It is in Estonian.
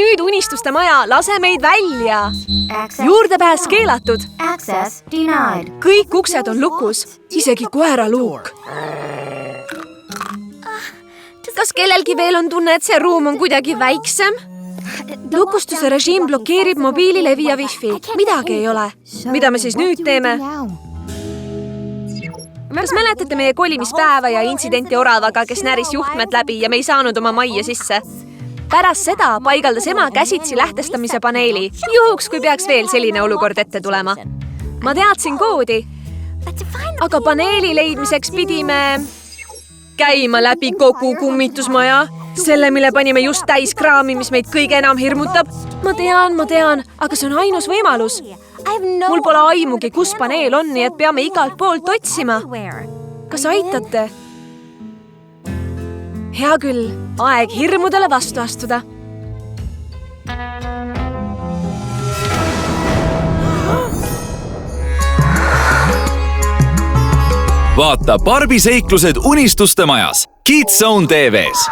nüüd unistuste maja, lase meid välja. Juurdepääs keelatud. Kõik uksed on lukus, isegi koeraluuk. Kas kellelgi veel on tunne, et see ruum on kuidagi väiksem? Lukustuse režiim blokeerib mobiililevi ja wifi. Midagi ei ole. Mida me siis nüüd teeme? Kas mäletate meie kolimispäeva ja intsidenti oravaga, kes näris juhtmed läbi ja me ei saanud oma majja sisse? Pärast seda paigaldas ema käsitsi lähtestamise paneeli, juhuks kui peaks veel selline olukord ette tulema. Ma teadsin koodi, aga paneeli leidmiseks pidime käima läbi kogu kummitusmaja. Selle, mille panime just täis kraami, mis meid kõige enam hirmutab. Ma tean, aga see on ainus võimalus. Mul pole aimugi, kus paneel on, nii et peame igalt poolt otsima. Kas aitate? Hea küll, aeg hirmudele vastu astuda. Vaata Barbi seiklused unistuste majas. Kids Zone TV-s.